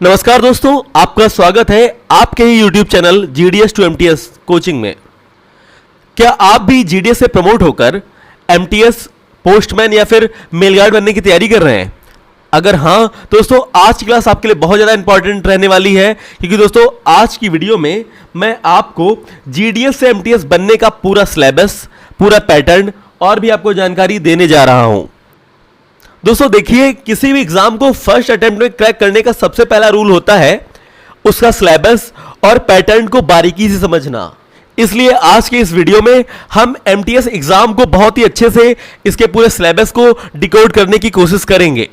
नमस्कार दोस्तों, आपका स्वागत है आपके ही YouTube channel GDS to MTS coaching में। क्या आप भी GDS से प्रमोट होकर MTS पोस्टमैन या फिर मेलगार्ड बनने की तैयारी कर रहे हैं? अगर हाँ तो दोस्तों आज की क्लास आपके लिए बहुत ज़्यादा इंपॉर्टेंट रहने वाली है, क्योंकि दोस्तों आज की वीडियो में मैं आपको GDS से MTS बनने का पूरा सिलेबस, पूरा पैटर्न और भी आपको जानकारी देने जा रहा हूं। दोस्तों देखिए, किसी भी एग्जाम को फर्स्ट अटेम्प्ट में क्रैक करने का सबसे पहला रूल होता है उसका सिलेबस और पैटर्न को बारीकी से समझना। इसलिए आज के इस वीडियो में हम MTS एग्जाम को बहुत ही अच्छे से इसके पूरे सिलेबस को डिकोड करने की कोशिश करेंगे।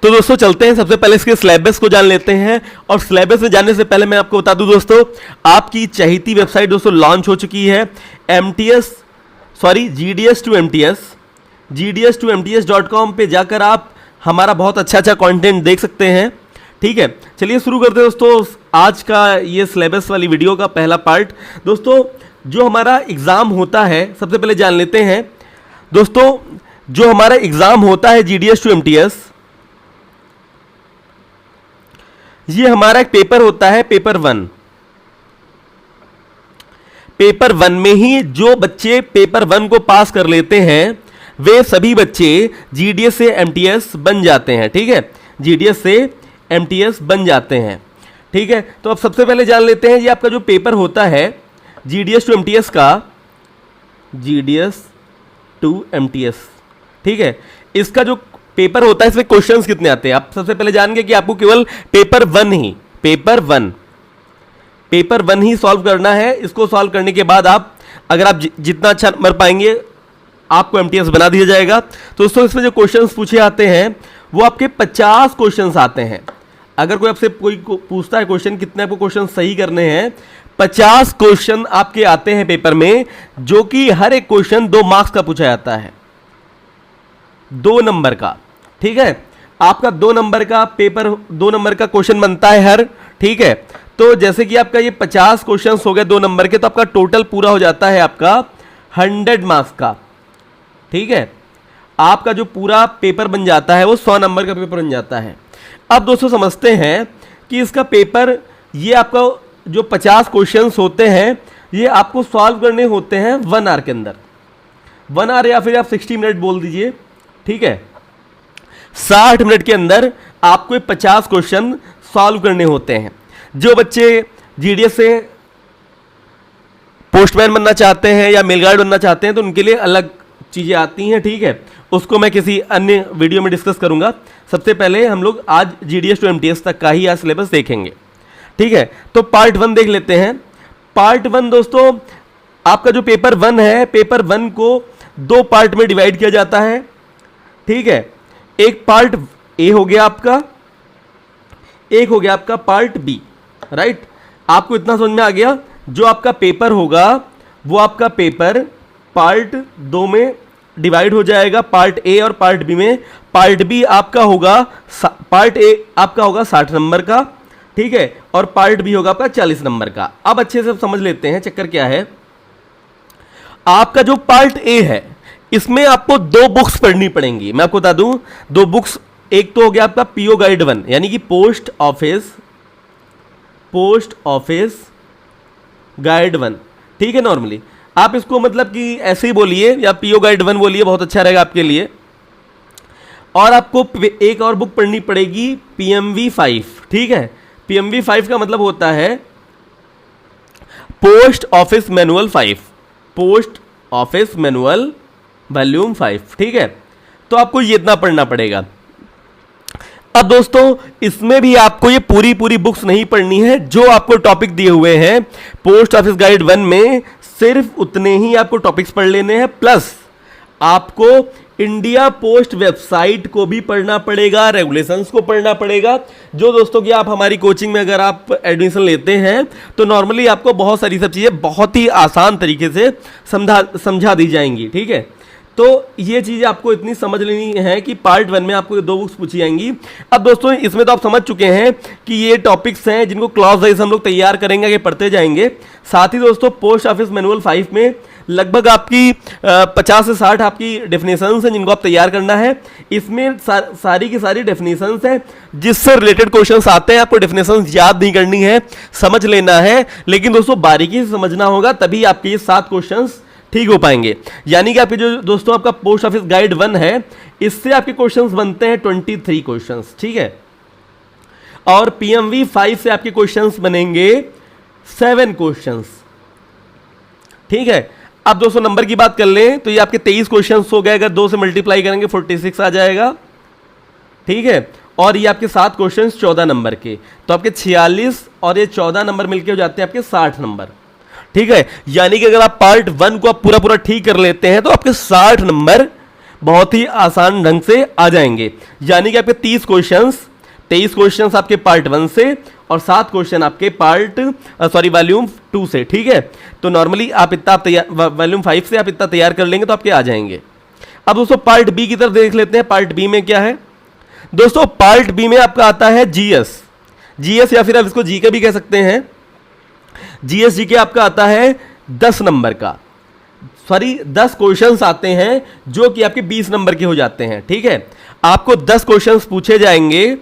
तो दोस्तों चलते हैं, सबसे पहले इसके सिलेबस को जान लेते हैं। और सिलेबस में जानने से पहले मैं आपको बता दूं दोस्तों, आपकी चहेती वेबसाइट दोस्तों लॉन्च हो चुकी है GDS2MTS.com पे जाकर आप हमारा बहुत अच्छा कंटेंट देख सकते हैं। ठीक है, चलिए शुरू करते हैं दोस्तों आज का ये सिलेबस वाली वीडियो का पहला पार्ट। दोस्तों जो हमारा एग्ज़ाम होता है, सबसे पहले जान लेते हैं दोस्तों, जो हमारा एग्ज़ाम होता है GDS2MTS, ये हमारा एक पेपर होता है पेपर 1। पेपर 1 में ही जो बच्चे पेपर 1 को पास कर लेते हैं वे सभी बच्चे GDS से MTS बन जाते हैं। ठीक है, GDS से MTS बन जाते हैं। ठीक है, तो अब सबसे पहले जान लेते हैं ये आपका जो पेपर होता है GDS to MTS का, GDS to MTS। ठीक है, इसका जो पेपर होता है इसमें क्वेश्चंस कितने आते हैं आप सबसे पहले जानेंगे कि आपको केवल पेपर 1 ही सॉल्व करना है। इसको सॉल्व करने के बाद आप अगर आप जितना अच्छा नंबर पाएंगे आपको MTS बना दिया जाएगा। तो दोस्तों इसमें जो क्वेश्चंस पूछे आते हैं वो आपके 50 क्वेश्चंस आते हैं। अगर कोई आपसे कोई पूछता है क्वेश्चन कितने आपको क्वेश्चन सही करने हैं, 50 क्वेश्चन आपके आते हैं पेपर में, जो कि हर एक क्वेश्चन 2 मार्क्स का पूछा जाता है, 2 नंबर का। ठीक है, आपका 2 नंबर का पेपर, 2 नंबर का क्वेश्चन बनता है हर। ठीक है, तो जैसे कि आपका ये 50 क्वेश्चन हो गए 2 नंबर के, तो आपका टोटल पूरा हो जाता है आपका 100 मार्क्स का। ठीक है, आपका जो पूरा पेपर बन जाता है वो 100 नंबर का पेपर बन जाता है। अब दोस्तों समझते हैं कि इसका पेपर, ये आपका जो 50 क्वेश्चंस होते हैं ये आपको सॉल्व करने होते हैं 1 आवर के अंदर, 1 आवर या फिर आप 60 मिनट बोल दीजिए। ठीक है, 60 मिनट के अंदर आपको ये 50 क्वेश्चन सॉल्व करने होते हैं। जो बच्चे GDS से पोस्टमैन बनना चाहते हैं या मेलगार्ड बनना चाहते हैं तो उनके लिए अलग चीज़ें आती हैं। ठीक है, उसको मैं किसी अन्य वीडियो में डिस्कस करूंगा। सबसे पहले हम लोग आज GDS to MTS तक का ही आज सिलेबस देखेंगे। ठीक है, तो पार्ट 1 देख लेते हैं। पार्ट 1 दोस्तों, आपका जो पेपर 1 है, पेपर 1 को 2 पार्ट में डिवाइड किया जाता है। ठीक है, एक पार्ट A हो गया आपका, एक हो गया आपका पार्ट B। राइट, आपको इतना समझ में आ गया। जो आपका पेपर होगा वो आपका पेपर पार्ट 2 में डिवाइड हो जाएगा, पार्ट A और पार्ट B में। पार्ट B आपका होगा, पार्ट A आपका होगा 60 नंबर का। ठीक है, और पार्ट B होगा आपका 40 नंबर का। अब अच्छे से समझ लेते हैं चक्कर क्या है। आपका जो पार्ट A है इसमें आपको 2 बुक्स पढ़नी पड़ेंगी। मैं आपको बता दूं 2 बुक्स, एक तो हो गया आपका PO गाइड 1 यानी कि पोस्ट ऑफिस गाइड 1। ठीक है, नॉर्मली आप इसको मतलब कि ऐसे ही बोलिए या PO गाइड 1 बोलिए, बहुत अच्छा रहेगा आपके लिए। और आपको एक और बुक पढ़नी पड़ेगी PMV 5। ठीक है, PMV 5 का मतलब होता है post office manual 5, post office manual volume 5। ठीक है, तो आपको ये इतना पढ़ना पड़ेगा। अब दोस्तों इसमें भी आपको ये पूरी बुक्स नहीं पढ़नी है। जो आपको टॉपिक दिए हुए हैं पोस्ट ऑफिस गाइड 1 में, सिर्फ उतने ही आपको टॉपिक्स पढ़ लेने हैं। प्लस आपको इंडिया पोस्ट वेबसाइट को भी पढ़ना पड़ेगा, रेगुलेशंस को पढ़ना पड़ेगा। जो दोस्तों कि आप हमारी कोचिंग में अगर आप एडमिशन लेते हैं तो नॉर्मली आपको बहुत सारी सब चीज़ें बहुत ही आसान तरीके से समझा दी जाएंगी। ठीक है, तो ये चीज़ आपको इतनी समझ लेनी है कि पार्ट 1 में आपको 2 बुक्स पूछी जाएंगी। अब दोस्तों इसमें तो आप समझ चुके हैं कि ये टॉपिक्स हैं जिनको क्लॉज वाइज हम लोग तैयार करेंगे, आगे पढ़ते जाएंगे। साथ ही दोस्तों पोस्ट ऑफिस मैनुअल 5 में लगभग आपकी 50 से 60 आपकी डेफिनेशंस हैं जिनको आप तैयार करना है। इसमें सारी की सारी डेफिनेशंस हैं जिससे रिलेटेड क्वेश्चंस आते हैं। आपको डेफिनेशंस याद नहीं करनी है, समझ लेना है, लेकिन दोस्तों बारीकी से समझना होगा, तभी आपके ये 7 क्वेश्चंस ठीक हो पाएंगे। यानी कि आपके जो दोस्तों आपका पोस्ट ऑफिस गाइड 1 है, इससे आपके क्वेश्चंस बनते हैं 23 क्वेश्चंस, ठीक है। और पीएमवी 5 से आपके क्वेश्चंस बनेंगे 7 क्वेश्चंस, ठीक है। अब दोस्तों नंबर की बात कर लें तो ये आपके 23 क्वेश्चंस हो गए, अगर 2 से मल्टीप्लाई करेंगे 46 आ जाएगा, ठीक है। और ये आपके 7 क्वेश्चंस 14 नंबर के, तो आपके 46 और ये 14 नंबर मिलके हो जाते हैं आपके 60 नंबर, ठीक है। यानी कि अगर आप पार्ट 1 को आप पूरा ठीक कर लेते हैं तो आपके 60 नंबर बहुत ही आसान ढंग से आ जाएंगे। यानी कि आपके 23 क्वेश्चंस आपके पार्ट 1 से और 7 क्वेश्चन आपके वॉल्यूम 2 से, ठीक है। तो नॉर्मली आप इतना तैयार, वॉल्यूम 5 से आप इतना तैयार कर लेंगे तो आपके आ जाएंगे। अब दोस्तों पार्ट बी की तरफ देख लेते हैं। पार्ट बी में क्या है दोस्तों? पार्ट बी में आपका आता है जीएस या फिर आप इसको जी के भी कह सकते हैं। जीएस जी के आपका आता है 10 नंबर का, 10 क्वेश्चंस आते हैं जो कि आपके 20 नंबर के हो जाते हैं, ठीक है। आपको 10 क्वेश्चंस पूछे जाएंगे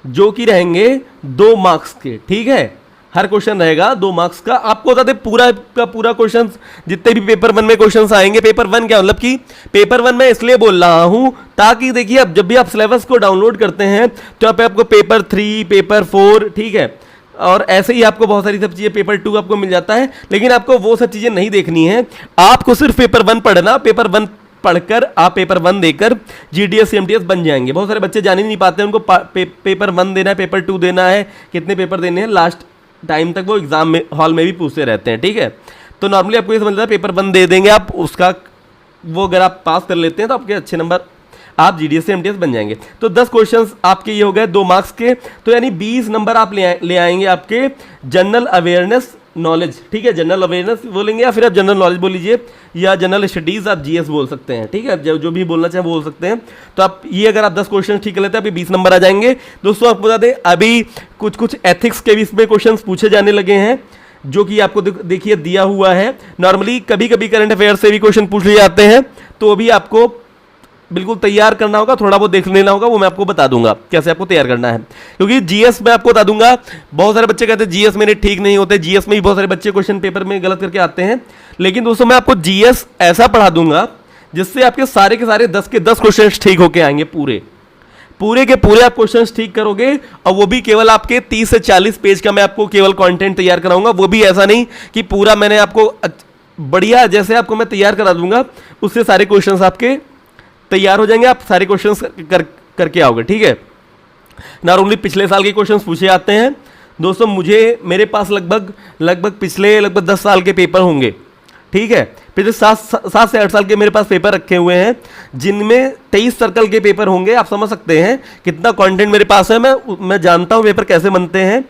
जो कि रहेंगे 2 मार्क्स के, ठीक है। हर क्वेश्चन रहेगा 2 मार्क्स का। आपको बता दें पूरा का पूरा क्वेश्चन जितने भी पेपर 1 में क्वेश्चंस आएंगे, पेपर 1 क्या मतलब कि पेपर 1 में इसलिए बोल रहा हूं ताकि देखिए अब जब भी आप सिलेबस को डाउनलोड करते हैं तो यहाँ पे आपको पेपर 3, पेपर 4, ठीक है, और ऐसे ही आपको बहुत सारी सब चीजें पेपर 2 आपको मिल जाता है, लेकिन आपको वो सब चीजें नहीं देखनी है। आपको सिर्फ पेपर 1 पढ़ना, पेपर 1 पढ़कर आप पेपर 1 देकर जीडीएस सीएमटीएस बन जाएंगे। बहुत सारे बच्चे जान ही नहीं पाते, उनको पेपर 1 देना है, पेपर 2 देना है, कितने पेपर देने हैं, लास्ट टाइम तक वो एग्जाम में हॉल में भी पूछते रहते हैं, ठीक है। तो नॉर्मली आपको ये समझना है पेपर 1 दे देंगे आप, उसका वो अगर आप पास कर लेते हैं तो आपके अच्छे नंबर, आप जीडीएस से एमटीएस बन जाएंगे। तो 10 क्वेश्चंस आपके ये हो गए 2 मार्क्स के, तो यानी 20 नंबर आप ले आएंगे आपके जनरल अवेयरनेस नॉलेज, ठीक है। जनरल अवेयरनेस बोलेंगे या फिर आप जनरल नॉलेज बोल लीजिए, या जनरल स्टडीज आप जीएस बोल सकते हैं, ठीक है। जो भी बोलना चाहे बोल सकते हैं। तो आप ये अगर आप 10 क्वेश्चन ठीक कर लेते हैं आपके 20 नंबर आ जाएंगे। दोस्तों आपको बता दें अभी कुछ एथिक्स के भी इसमें क्वेश्चन पूछे जाने लगे हैं, जो कि आपको देखिए दिया हुआ है। नॉर्मली कभी कभी करंट अफेयर से भी क्वेश्चन पूछ लिए जाते हैं, तो अभी आपको बिल्कुल तैयार करना होगा, थोड़ा बहुत देख लेना होगा, वो मैं आपको बता दूंगा कैसे आपको तैयार करना है। क्योंकि जीएस में आपको बता दूंगा, बहुत सारे बच्चे कहते हैं जीएस मेरे ठीक नहीं होते, जीएस में भी बहुत सारे बच्चे क्वेश्चन पेपर में गलत करके आते हैं। लेकिन दोस्तों मैं आपको जीएस ऐसा पढ़ा दूंगा जिससे आपके सारे के सारे 10 के 10 क्वेश्चन ठीक होके आएंगे, पूरे के पूरे आप क्वेश्चन ठीक करोगे, और वो भी केवल आपके 30 से 40 पेज का मैं आपको केवल कंटेंट तैयार कराऊंगा। वो भी ऐसा नहीं कि पूरा मैंने आपको बढ़िया जैसे आपको मैं तैयार करा दूंगा, उससे सारे क्वेश्चंस आपके तैयार हो जाएंगे, आप सारे क्वेश्चंस करके आओगे, ठीक है। नॉर्मली पिछले साल के क्वेश्चंस पूछे जाते हैं दोस्तों। मेरे पास लगभग पिछले 10 साल के पेपर होंगे, ठीक है। पिछले 7 से 8 साल के मेरे पास पेपर रखे हुए हैं, जिनमें 23 सर्कल के पेपर होंगे। आप समझ सकते हैं कितना कंटेंट मेरे पास है। मैं जानता हूं पेपर कैसे बनते हैं,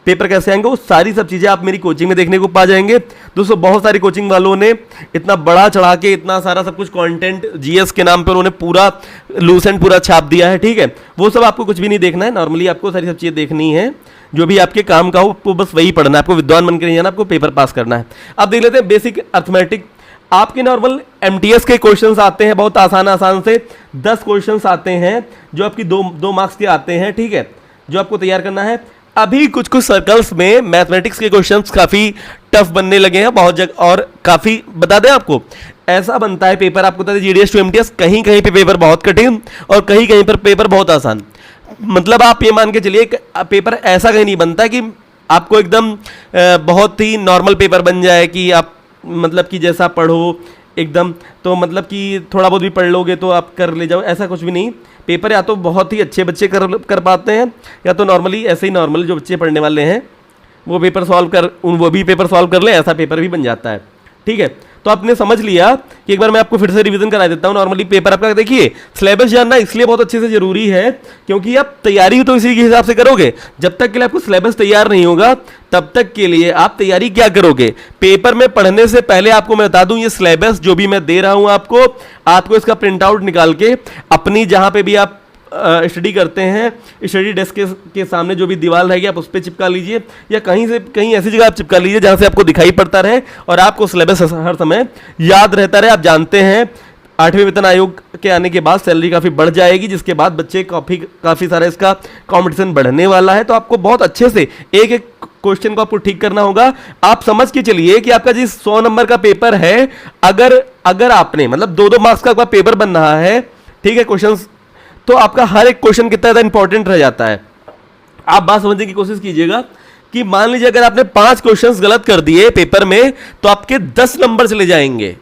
पेपर कैसे आएंगे, वो सारी सब चीज़ें आप मेरी कोचिंग में देखने को पा जाएंगे। दोस्तों बहुत सारी कोचिंग वालों ने इतना बड़ा चढ़ा के इतना सारा सब कुछ कंटेंट जीएस के नाम पर उन्होंने पूरा लूसेंट पूरा छाप दिया है, ठीक है। वो सब आपको कुछ भी नहीं देखना है, नॉर्मली आपको सारी सब चीज़ें देखनी है, जो भी आपके काम का हो आपको बस वही पढ़ना है। आपको विद्वान बनकर नहीं जाना, आपको पेपर पास करना है। अब देख लेते हैं बेसिक अर्थमेटिक। आपके नॉर्मल एमटीएस के क्वेश्चंस आते हैं बहुत आसान से, 10 क्वेश्चंस आते हैं जो आपकी 2 मार्क्स के आते हैं, ठीक है, जो आपको तैयार करना है। अभी कुछ सर्कल्स में मैथमेटिक्स के क्वेश्चंस काफी टफ बनने लगे हैं बहुत जगह, और काफी बता दें आपको ऐसा बनता है पेपर, आपको बता दें जीडीएस टू एमटीएस कहीं कहीं पे पेपर बहुत कठिन और कहीं कहीं पर पेपर बहुत आसान। मतलब आप ये मान के चलिए पेपर ऐसा कहीं नहीं बनता कि आपको एकदम बहुत ही नॉर्मल पेपर बन जाए कि आप मतलब कि जैसा पढ़ो एकदम, तो मतलब कि थोड़ा बहुत भी पढ़ लोगे तो आप कर ले जाओ, ऐसा कुछ भी नहीं। पेपर या तो बहुत ही अच्छे बच्चे कर पाते हैं, या तो नॉर्मली ऐसे ही नॉर्मल जो बच्चे पढ़ने वाले हैं वो भी पेपर सॉल्व कर ले, ऐसा पेपर भी बन जाता है, ठीक है। तो आपने समझ लिया कि एक बार मैं आपको फिर से रिवीजन करा देता हूं। नॉर्मली पेपर आपका देखिए सिलेबस जानना इसलिए बहुत अच्छे से जरूरी है क्योंकि आप तैयारी तो इसी के हिसाब से करोगे। जब तक के लिए आपको सिलेबस तैयार नहीं होगा तब तक के लिए आप तैयारी क्या करोगे। पेपर में पढ़ने से पहले आपको मैं बता दूं, ये सिलेबस जो भी मैं दे रहा हूं आपको इसका प्रिंट आउट निकाल के अपनी जहां पे भी आप स्टडी करते हैं, स्टडी डेस्क के सामने जो भी दीवार रहेगी आप उस पर चिपका लीजिए, या कहीं से कहीं ऐसी जगह आप चिपका लीजिए जहाँ से आपको दिखाई पड़ता रहे और आपको सिलेबस हर समय याद रहता रहे। आप जानते हैं 8वें वेतन आयोग के आने के बाद सैलरी काफ़ी बढ़ जाएगी, जिसके बाद बच्चे काफ़ी सारा इसका कंपटीशन बढ़ने वाला है। तो आपको बहुत अच्छे से एक एक क्वेश्चन को आपको ठीक करना होगा। आप समझ के चलिए कि आपका जिस 100 नंबर का पेपर है, अगर आपने मतलब 2-2 मार्क्स का आपका पेपर बन रहा है, ठीक है, क्वेश्चंस, तो आपका हर एक क्वेश्चन कितना ज़्यादा इंपॉर्टेंट रह जाता है। आप बात समझने की कोशिश कीजिएगा कि मान लीजिए अगर आपने 5 क्वेश्चंस गलत कर दिए पेपर में तो आपके 10 नंबर चले जाएंगे।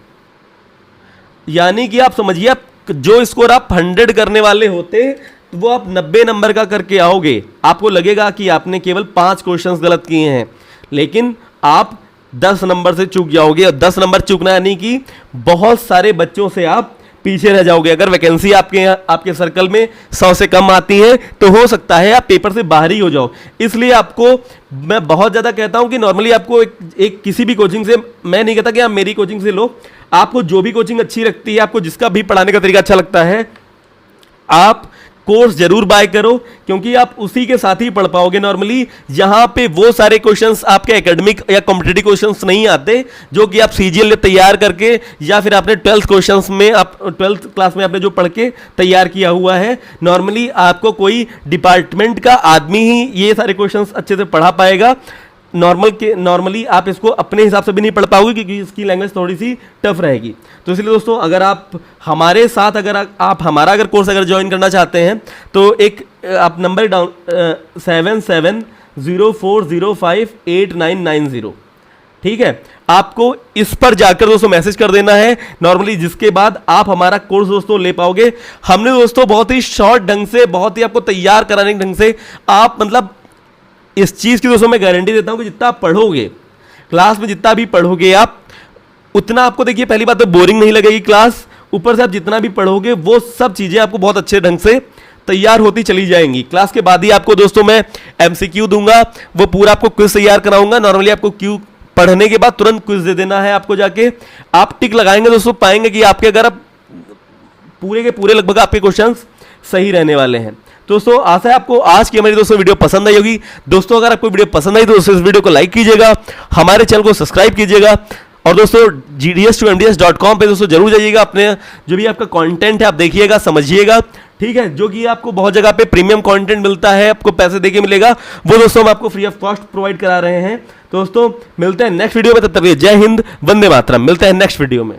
यानी कि आप समझिए, आप जो स्कोर आप 100 करने वाले होते तो वो आप 90 नंबर का करके आओगे। आपको लगेगा कि आपने केवल 5 क्वेश्चंस गलत किए हैं, लेकिन आप 10 नंबर से चूक जाओगे। और 10 नंबर चूकना यानी कि बहुत सारे बच्चों से आप पीछे रह जाओगे। अगर वैकेंसी आपके सर्कल में 100 से कम आती है तो हो सकता है आप पेपर से बाहर ही हो जाओ। इसलिए आपको मैं बहुत ज़्यादा कहता हूं कि नॉर्मली आपको एक किसी भी कोचिंग से, मैं नहीं कहता कि आप मेरी कोचिंग से लो, आपको जो भी कोचिंग अच्छी लगती है, आपको जिसका भी पढ़ाने का तरीका अच्छा लगता है, आप कोर्स जरूर बाय करो, क्योंकि आप उसी के साथ ही पढ़ पाओगे। नॉर्मली यहाँ पे वो सारे क्वेश्चंस आपके एकेडमिक या कॉम्पिटिटिव क्वेश्चंस नहीं आते जो कि आप सीजीएल तैयार करके या फिर आपने 12th क्वेश्चंस में, आप 12th क्लास में आपने जो पढ़ के तैयार किया हुआ है। नॉर्मली आपको कोई डिपार्टमेंट का आदमी ही ये सारे क्वेश्चंस अच्छे से पढ़ा पाएगा। नॉर्मली आप इसको अपने हिसाब से भी नहीं पढ़ पाओगे, क्योंकि इसकी लैंग्वेज थोड़ी सी टफ रहेगी। तो इसलिए दोस्तों, अगर आप हमारे साथ आप हमारा अगर कोर्स ज्वाइन करना चाहते हैं तो एक आप नंबर डाउन 7704058990, ठीक है, आपको इस पर जाकर दोस्तों मैसेज कर देना है नॉर्मली, जिसके बाद आप हमारा कोर्स दोस्तों ले पाओगे। हमने दोस्तों बहुत ही शॉर्ट ढंग से, बहुत ही आपको तैयार कराने के ढंग से, आप मतलब इस चीज़ की दोस्तों मैं गारंटी देता हूं कि जितना आप पढ़ोगे क्लास में, जितना भी पढ़ोगे आप, उतना आपको, देखिए पहली बात तो बोरिंग नहीं लगेगी क्लास, ऊपर से आप जितना भी पढ़ोगे वो सब चीज़ें आपको बहुत अच्छे ढंग से तैयार होती चली जाएंगी। क्लास के बाद ही आपको दोस्तों मैं MCQ दूंगा, वो पूरा आपको क्विज तैयार कराऊंगा। नॉर्मली आपको क्यू पढ़ने के बाद तुरंत क्विज दे देना है आपको, जाके आप टिक लगाएंगे दोस्तों, पाएंगे कि आपके अगर आप पूरे के पूरे लगभग आपके क्वेश्चंस सही रहने वाले हैं। दोस्तों आशा है आपको आज की हमारी दोस्तों वीडियो पसंद आई होगी। दोस्तों अगर आपको वीडियो पसंद आई तो दोस्तों इस वीडियो को लाइक कीजिएगा, हमारे चैनल को सब्सक्राइब कीजिएगा, और दोस्तों gds2mds.com पे दोस्तों जरूर जाइएगा, अपने जो भी आपका कंटेंट है आप देखिएगा, समझिएगा, ठीक है, जो कि आपको बहुत जगह पे प्रीमियम कंटेंट मिलता है, आपको पैसे देके मिलेगा, वो दोस्तों हम आपको फ्री ऑफ कॉस्ट प्रोवाइड करा रहे हैं। दोस्तों मिलते हैं नेक्स्ट वीडियो में, तब तक जय हिंद, वंदे मातरम। मिलते हैं नेक्स्ट वीडियो में।